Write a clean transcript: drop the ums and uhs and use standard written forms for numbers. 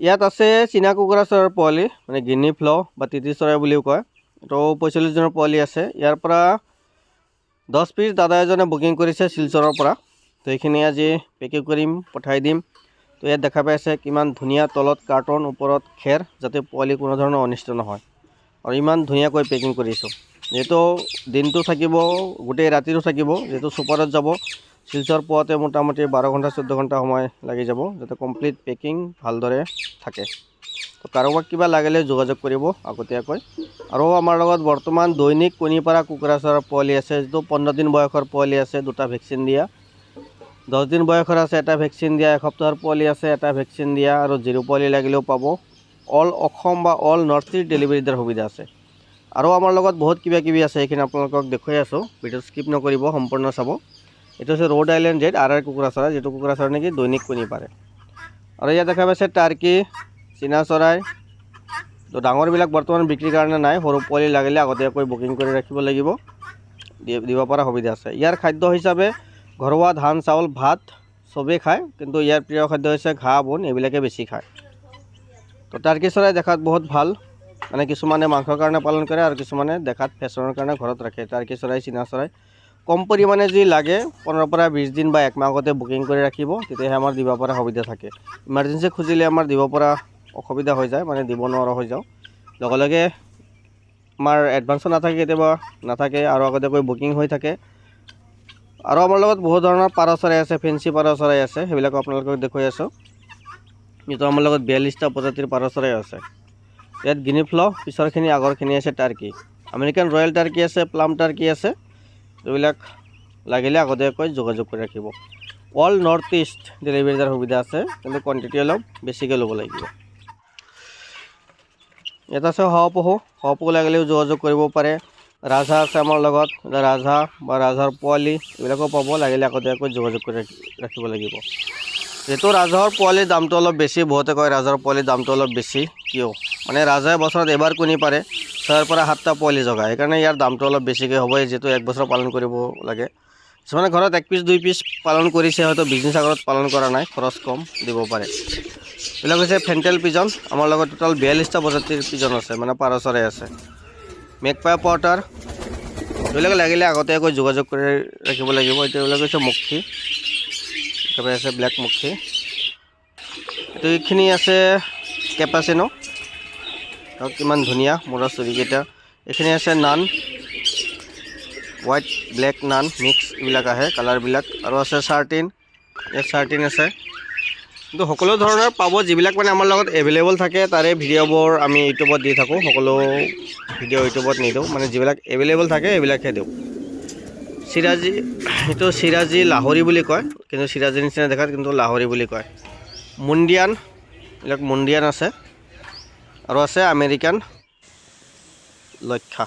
ইয়াত আছে চীনা কুকুৰা চৰাইৰ পোৱালি, মানে গিনি ফ্ল বা তিতি চৰাই বুলিও কয়। তো 45 জনৰ পোৱালি আছে। ইয়াৰ পৰা 10 পিচ দাদা এজনে বুকিং কৰিছে শিলচৰৰ পৰা। তো এইখিনি আজি পেকিং কৰিম, পঠাই দিম। তো ইয়াত দেখা পাই আছে কিমান ধুনীয়া, তলত কাৰ্টন, ওপৰত খেৰ, যাতে পোৱালি কোনো ধৰণৰ অনিষ্ট নহয়। আৰু ইমান ধুনীয়াকৈ পেকিং কৰিছোঁ। যিহেতু দিনটো থাকিব, গোটেই ৰাতিটো থাকিব, যিহেতু ছুপাৰত যাব, শিলচৰ পোৱাতে মোটামুটি 12 ঘণ্টা 14 ঘণ্টা সময় লাগি যাব, যাতে কমপ্লিট পেকিং ভালদৰে থাকে। তো কাৰোবাক কিবা লাগিলে যোগাযোগ কৰিব আগতীয়াকৈ। আৰু আমাৰ লগত বৰ্তমান দৈনিক কণী পৰা কুকুৰা চৰাইৰ পোৱালি আছে, যিটো 15 দিন বয়সৰ পোৱালি আছে, 2টা ভেকচিন দিয়া, 10 দিন বয়সৰ আছে, 1টা ভেকচিন দিয়া, 1 সপ্তাহৰ পোৱালি আছে, 1টা ভেকচিন দিয়া, আৰু 0 পোৱালি লাগিলেও পাব। অল অসম বা অল নৰ্থ ইষ্ট ডেলিভাৰী দিয়াৰ সুবিধা আছে। আৰু আমাৰ লগত বহুত কিবা কিবি আছে, এইখিনি আপোনালোকক দেখুৱাই আছোঁ। ভিডিঅ' স্কিপ নকৰিব, সম্পূৰ্ণ চাব। এইটো হৈছে ৰ'ড আইলেণ্ড জেড RR কুকুৰা চৰাই, যিটো কুকুৰা চৰাই নেকি দৈনিক কণী পাৰে। আৰু ইয়াত দেখা পাইছে টাৰ্কি, চীনা চৰাই। তো ডাঙৰবিলাক বৰ্তমান বিক্ৰীৰ কাৰণে নাই, সৰু পোৱালি লাগিলে আগতীয়াকৈ বুকিং কৰি ৰাখিব লাগিব, দিব পৰা সুবিধা আছে। ইয়াৰ খাদ্য হিচাপে ঘৰুৱা ধান, চাউল, ভাত চবেই খায়, কিন্তু ইয়াৰ প্ৰিয় খাদ্য হৈছে ঘাঁহ বন, এইবিলাকে বেছি খায়। তো টাৰ্কি চৰাই দেখাত বহুত ভাল, মানে কিছুমানে মাংসৰ কাৰণে পালন কৰে, আৰু কিছুমানে দেখাত ফেশ্বনৰ কাৰণে ঘৰত ৰাখে। টাৰ্কি চৰাই, চীনা চৰাই কম পৰিমাণে যি লাগে 15 পৰা 20 দিন বা 1 মাহ আগতে বুকিং কৰি ৰাখিব, তেতিয়াহে আমাৰ দিব পৰা সুবিধা থাকে। ইমাৰ্জেঞ্চি খুজিলে আমাৰ দিব পৰা অসুবিধা হৈ যায়, মানে দিব নোৱাৰা হৈ যাওঁ। লগে লগে আমাৰ এডভান্সো নাথাকে, কেতিয়াবা নাথাকে, আৰু আগতীয়াকৈ বুকিং হৈ থাকে। আৰু আমাৰ লগত বহুত ধৰণৰ পাৰ চৰাই আছে, ফেঞ্চি পাৰ চৰাই আছে, সেইবিলাক আপোনালোকক দেখুৱাই আছোঁ। যিটো আমাৰ লগত 42টা প্ৰজাতিৰ পাৰ চৰাই আছে। ইয়াত গিনি ফ্ল, পিছৰখিনি আগৰখিনি আছে টাৰ্কি, আমেৰিকান ৰয়েল টাৰ্কি আছে, প্লাম টাৰ্কি আছে। এইবিলাক লাগিলে আগতীয়াকৈ যোগাযোগ কৰি ৰাখিব। অল নৰ্থ ইষ্ট ডেলিভাৰী দিয়াৰ সুবিধা আছে, কিন্তু কোৱান্টিটি অলপ বেছিকৈ ল'ব লাগিব। ইয়াত আছে শহাপহু লাগিলেও যোগাযোগ কৰিব পাৰে। ৰাজহাঁহ আছে আমাৰ লগত, ৰাজহাঁহ বা ৰাজহাঁহৰ পোৱালি এইবিলাকো পাব, লাগিলে আগতীয়াকৈ যোগাযোগ কৰি ৰাখিব লাগিব। যিহেতু ৰাজহাঁহৰ পোৱালিৰ দামটো অলপ বেছি, বহুতে কয় ৰাজহাঁহৰ পোৱালিৰ দামটো অলপ বেছি, কিয়? মানে ৰাজহাঁহে বছৰত এবাৰ কণী পাৰে, 6 পৰা 7টা পোৱালি জগায়, সেইকাৰণে ইয়াৰ দামটো অলপ বেছিকৈ হ'বই, যিহেতু 1 বছৰ পালন কৰিব লাগে। কিছুমানে ঘৰত 1 পিচ 2 পিচ পালন কৰিছে, হয়তো বিজনেছ আগত পালন কৰা নাই, খৰচ কম, দিব পাৰে। এইবিলাক হৈছে ফেণ্টেল পিজন, আমাৰ লগত টোটাল 42টা প্ৰজাতিৰ পিজন আছে, মানে পাৰ চৰাই আছে। মেকপাই পটাৰ, এইবিলাক লাগিলে আগতীয়াকৈ যোগাযোগ কৰি ৰাখিব লাগিব। এইবিলাক হৈছে মক্ষী, একেবাৰে আছে ব্লেক মক্ষী। এইখিনি আছে কেপাচিনো, কিমান ধুনীয়া মূৰৰ চুৰিকেইটা। এইখিনি আছে নান, হোৱাইট ব্লেক নান মিক্স, এইবিলাক আহে কালাৰবিলাক। আৰু আছে চাৰ্টিন, ইয়াত চাৰ্টিন আছে। কিন্তু সকলো ধৰণৰ পাব, যিবিলাক মানে আমাৰ লগত এভেইলেবল থাকে, তাৰে ভিডিঅ'বোৰ আমি ইউটিউবত দি থাকোঁ। সকলো ভিডিঅ' ইউটিউবত নিদিওঁ, মানে যিবিলাক এভেইলেবল থাকে সেইবিলাকহে দিওঁ। চিৰাজী, এইটো চিৰাজী লাহৰি বুলি কয়, কিন্তু চিৰাজীৰ নিচিনা দেখাত, কিন্তু লাহৰি বুলি কয়। মুণ্ডিয়ান, এইবিলাক মুণ্ডিয়ান আছে। আৰু আছে আমেৰিকান লক্ষা।